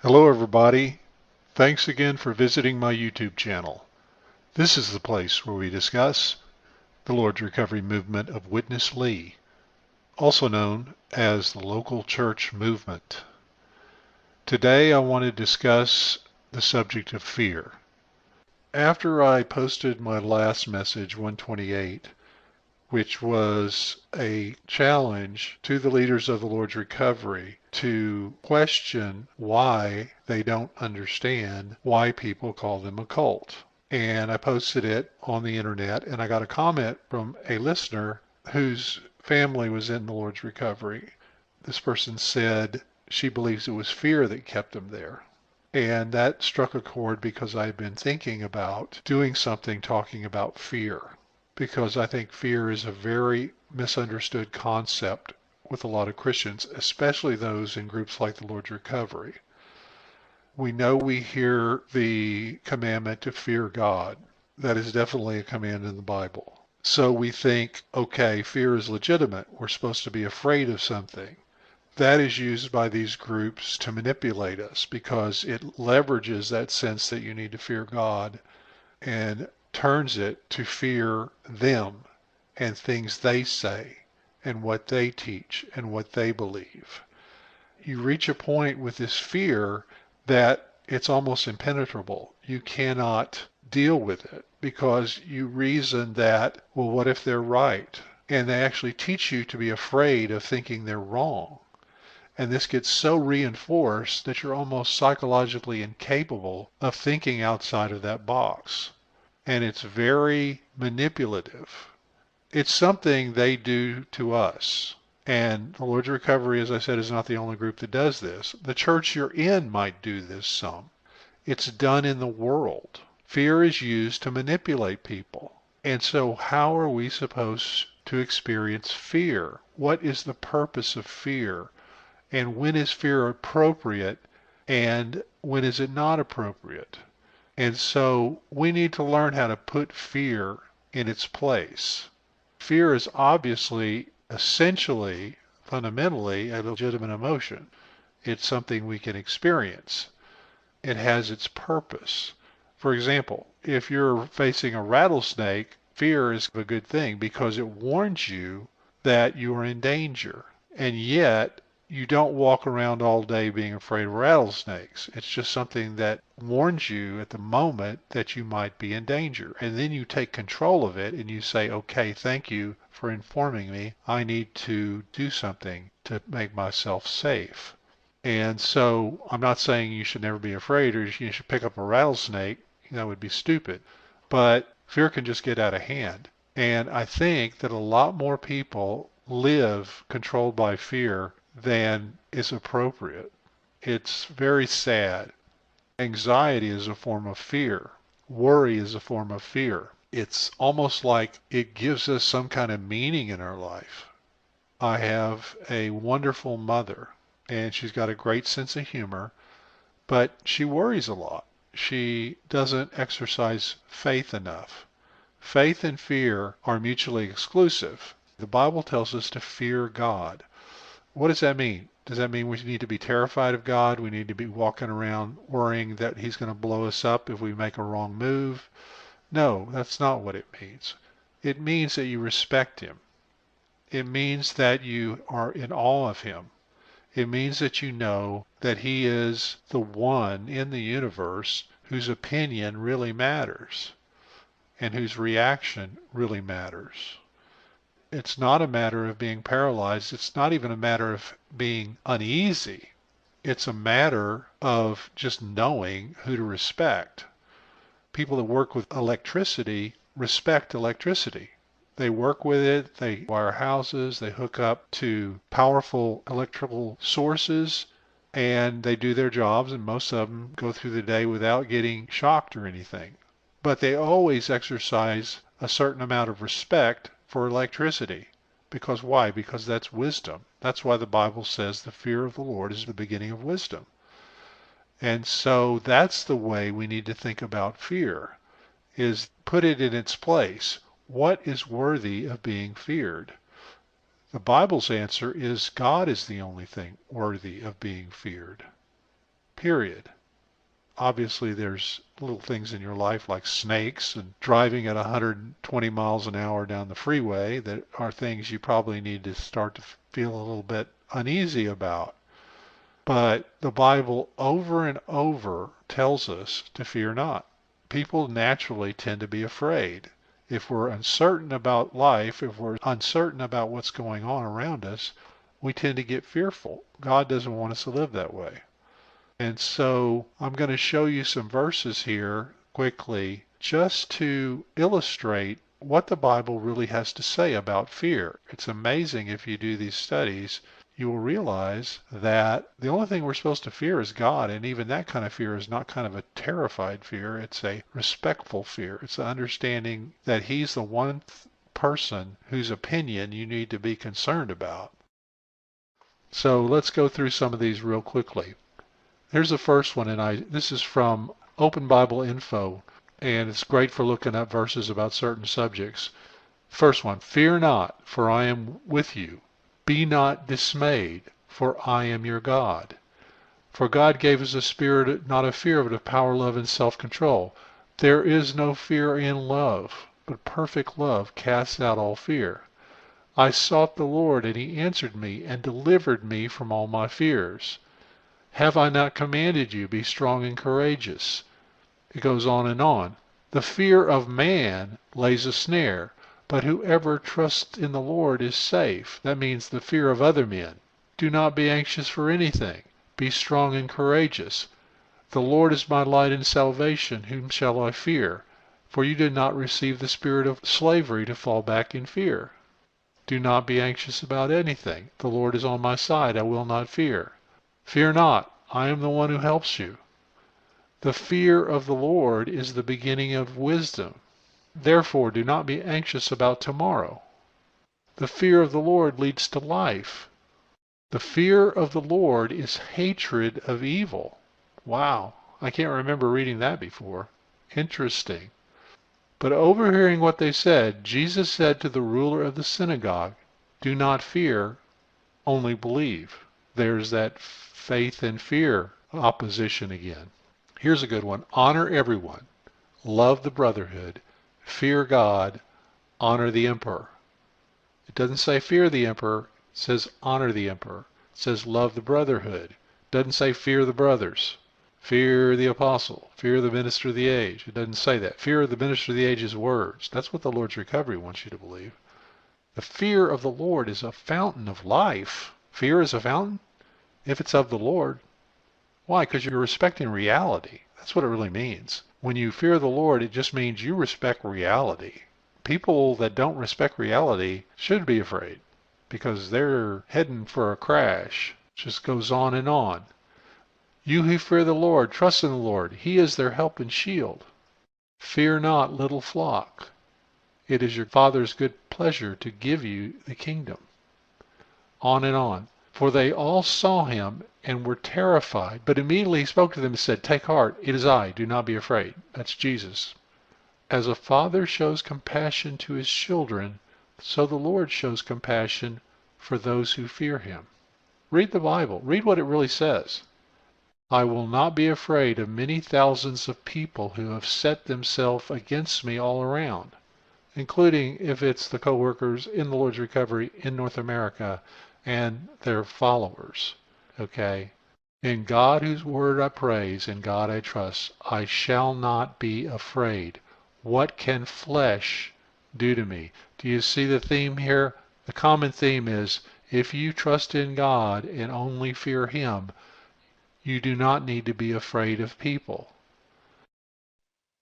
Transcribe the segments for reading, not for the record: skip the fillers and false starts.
Hello everybody. Thanks again for visiting my YouTube channel. This is the place where we discuss the Lord's Recovery Movement of Witness Lee, also known as the local church movement. Today I want to discuss the subject of fear. After I posted my last message, 128, which was a challenge to the leaders of the Lord's Recovery to question why they don't understand why people call them a cult. And I posted it on the internet, and I got a comment from a listener whose family was in the Lord's Recovery. This person said she believes it was fear that kept them there. And that struck a chord because I had been thinking about doing something talking about fear, because I think fear is a very misunderstood concept with a lot of Christians, especially those in groups like the Lord's Recovery. We know we hear the commandment to fear God. That is definitely a command in the Bible. So we think, okay, fear is legitimate. We're supposed to be afraid of something. That is used by these groups to manipulate us because it leverages that sense that you need to fear God and turns it to fear them and things they say and what they teach and what they believe. You reach a point with this fear that it's almost impenetrable. You cannot deal with it because you reason that, well, what if they're right? And they actually teach you to be afraid of thinking they're wrong. And this gets so reinforced that you're almost psychologically incapable of thinking outside of that box. And it's very manipulative. It's something they do to us. And the Lord's Recovery, as I said, is not the only group that does this. The church you're in might do this some. It's done in the world. Fear is used to manipulate people. And so how are we supposed to experience fear? What is the purpose of fear? And when is fear appropriate? And when is it not appropriate? And so we need to learn how to put fear in its place. Fear is obviously, essentially, fundamentally a legitimate emotion. It's something we can experience. It has its purpose. For example, if you're facing a rattlesnake, fear is a good thing because it warns you that you are in danger. And yet, you don't walk around all day being afraid of rattlesnakes. It's just something that warns you at the moment that you might be in danger. And then you take control of it and you say, okay, thank you for informing me. I need to do something to make myself safe. And so I'm not saying you should never be afraid or you should pick up a rattlesnake. That would be stupid. But fear can just get out of hand. And I think that a lot more people live controlled by fear than is appropriate. It's very sad. Anxiety is a form of fear. Worry is a form of fear. It's almost like it gives us some kind of meaning in our life. I have a wonderful mother, and she's got a great sense of humor, but she worries a lot. She doesn't exercise faith enough. Faith and fear are mutually exclusive. The Bible tells us to fear God. What does that mean? Does that mean we need to be terrified of God? We need to be walking around worrying that He's going to blow us up if we make a wrong move? No, that's not what it means. It means that you respect Him. It means that you are in awe of Him. It means that you know that He is the one in the universe whose opinion really matters and whose reaction really matters. It's not a matter of being paralyzed. It's not even a matter of being uneasy. It's a matter of just knowing who to respect. People that work with electricity respect electricity. They work with it, they wire houses, they hook up to powerful electrical sources, and they do their jobs, and most of them go through the day without getting shocked or anything. But they always exercise a certain amount of respect for electricity. Because why? Because that's wisdom. That's why the Bible says the fear of the Lord is the beginning of wisdom. And so that's the way we need to think about fear, is put it in its place. What is worthy of being feared? The Bible's answer is God is the only thing worthy of being feared. period. Obviously, there's little things in your life like snakes and driving at 120 miles an hour down the freeway that are things you probably need to start to feel a little bit uneasy about. But the Bible over and over tells us to fear not. People naturally tend to be afraid. If we're uncertain about life, if we're uncertain about what's going on around us, we tend to get fearful. God doesn't want us to live that way. And so I'm going to show you some verses here quickly just to illustrate what the Bible really has to say about fear. It's amazing if you do these studies, you will realize that the only thing we're supposed to fear is God, and even that kind of fear is not kind of a terrified fear. It's a respectful fear. It's an understanding that He's the one person whose opinion you need to be concerned about. So let's go through some of these real quickly. Here's the first one, and this is from Open Bible Info, and it's great for looking up verses about certain subjects. First one, fear not, for I am with you. Be not dismayed, for I am your God. For God gave us a spirit not of fear, but of power, love, and self-control. There is no fear in love, but perfect love casts out all fear. I sought the Lord, and He answered me, and delivered me from all my fears. Have I not commanded you, be strong and courageous? It goes on and on. The fear of man lays a snare, but whoever trusts in the Lord is safe. That means the fear of other men. Do not be anxious for anything. Be strong and courageous. The Lord is my light and salvation. Whom shall I fear? For you did not receive the spirit of slavery to fall back in fear. Do not be anxious about anything. The Lord is on my side. I will not fear. Fear not, I am the one who helps you. The fear of the Lord is the beginning of wisdom. Therefore, do not be anxious about tomorrow. The fear of the Lord leads to life. The fear of the Lord is hatred of evil. Wow, I can't remember reading that before. Interesting. But overhearing what they said, Jesus said to the ruler of the synagogue, do not fear, only believe. There's that faith and fear opposition again. Here's a good one. Honor everyone. Love the brotherhood. Fear God. Honor the emperor. It doesn't say fear the emperor. It says honor the emperor. It says love the brotherhood. It doesn't say fear the brothers. Fear the apostle. Fear the minister of the age. It doesn't say that. Fear the minister of the age is words. That's what the Lord's recovery wants you to believe. The fear of the Lord is a fountain of life. Fear is a fountain? If it's of the Lord. Why? Because you're respecting reality. That's what it really means. When you fear the Lord, it just means you respect reality. People that don't respect reality should be afraid because they're heading for a crash. It just goes on and on. You who fear the Lord, trust in the Lord. He is their help and shield. Fear not, little flock. It is your Father's good pleasure to give you the kingdom. On and on. For they all saw him and were terrified. But immediately he spoke to them and said, take heart, it is I, do not be afraid. That's Jesus. As a father shows compassion to his children, so the Lord shows compassion for those who fear him. Read the Bible. Read what it really says. I will not be afraid of many thousands of people who have set themselves against me all around, including if it's the co-workers in the Lord's Recovery in North America and their followers. Okay? In God whose word I praise, in God I trust, I shall not be afraid. What can flesh do to me? Do you see the theme here? The common theme is, if you trust in God and only fear Him, you do not need to be afraid of people.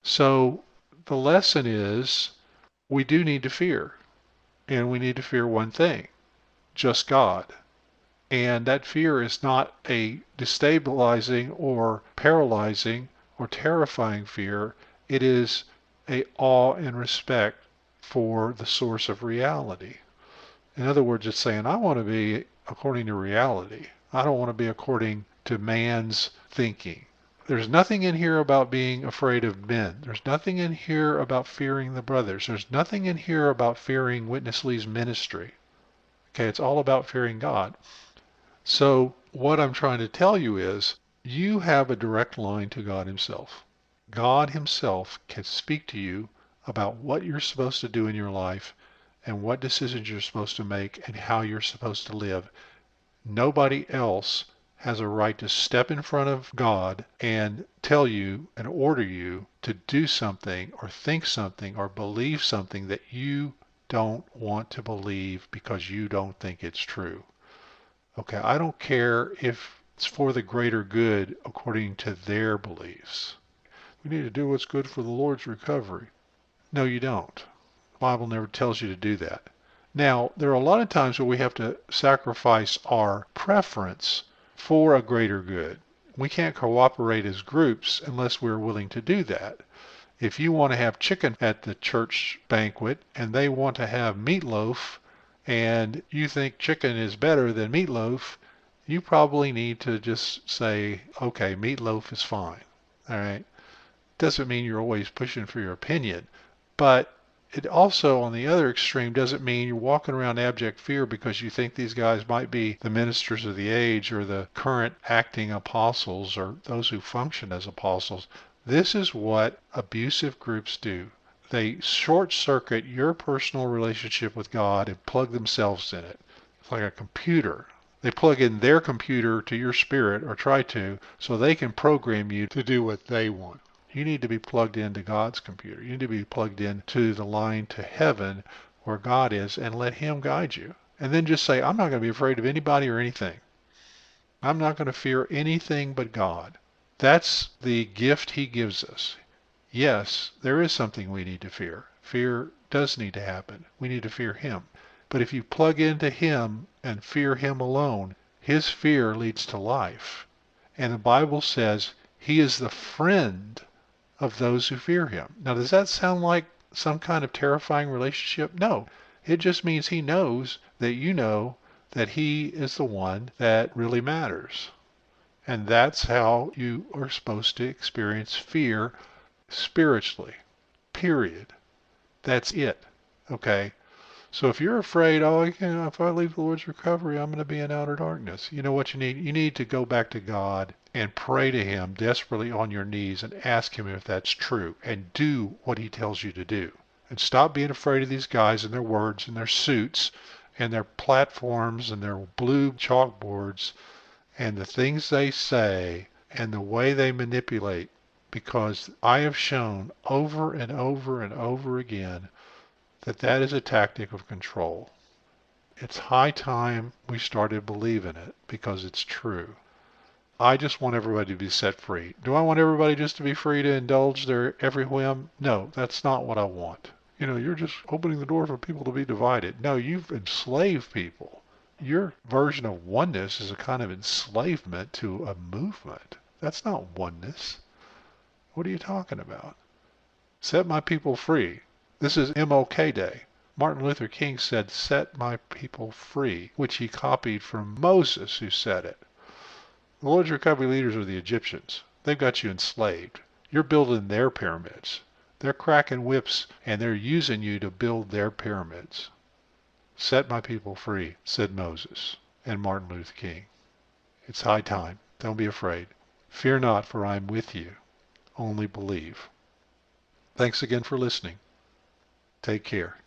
So the lesson is, we do need to fear. And we need to fear one thing, just God. And that fear is not a destabilizing or paralyzing or terrifying fear. It is a awe and respect for the source of reality. In other words, it's saying, I want to be according to reality. I don't want to be according to man's thinking. There's nothing in here about being afraid of men. There's nothing in here about fearing the brothers. There's nothing in here about fearing Witness Lee's ministry. Okay, it's all about fearing God. So what I'm trying to tell you is, You have a direct line to God himself. God himself can speak to you about what you're supposed to do in your life and what decisions you're supposed to make and how you're supposed to live. Nobody else has a right to step in front of God and tell you and order you to do something or think something or believe something that you don't want to believe because you don't think it's true. Okay, I don't care if it's for the greater good according to their beliefs. We need to do what's good for the Lord's recovery. No, you don't. The Bible never tells you to do that. Now, there are a lot of times where we have to sacrifice our preference for a greater good. We can't cooperate as groups unless we're willing to do that. If you want to have chicken at the church banquet and they want to have meatloaf and you think chicken is better than meatloaf, you probably need to just say, okay, meatloaf is fine. All right. Doesn't mean you're always pushing for your opinion, but it also, on the other extreme, doesn't mean you're walking around abject fear because you think these guys might be the ministers of the age or the current acting apostles or those who function as apostles. This is what abusive groups do. They short circuit your personal relationship with God and plug themselves in it. It's like a computer. They plug in their computer to your spirit, or try to, so they can program you to do what they want. You need to be plugged into God's computer. You need to be plugged into the line to heaven where God is and let him guide you. And then just say, I'm not going to be afraid of anybody or anything. I'm not going to fear anything but God. That's the gift he gives us. Yes, there is something we need to fear. Fear does need to happen. We need to fear him. But if you plug into him and fear him alone, his fear leads to life. And the Bible says he is the friend of those who fear him. Now, does that sound like some kind of terrifying relationship? No. It just means he knows that you know that he is the one that really matters. And that's how you are supposed to experience fear spiritually. Period. That's it. Okay? So if you're afraid, oh, if I leave the Lord's recovery, I'm going to be in outer darkness. You know what you need? You need to go back to God and pray to him desperately on your knees and ask him if that's true and do what he tells you to do. And stop being afraid of these guys and their words and their suits and their platforms and their blue chalkboards and the things they say and the way they manipulate, because I have shown over and over and over again that that is a tactic of control. It's high time we started believing it because it's true. I just want everybody to be set free. Do I want everybody just to be free to indulge their every whim? No, that's not what I want. You're just opening the door for people to be divided. No, you've enslaved people. Your version of oneness is a kind of enslavement to a movement. That's not oneness. What are you talking about? Set my people free. This is MLK Day. Martin Luther King said, set my people free, which he copied from Moses, who said it. The Lord's recovery leaders are the Egyptians. They've got you enslaved. You're building their pyramids. They're cracking whips and they're using you to build their pyramids. Set my people free, said Moses and Martin Luther King. It's high time. Don't be afraid. Fear not, for I am with you. Only believe. Thanks again for listening. Take care.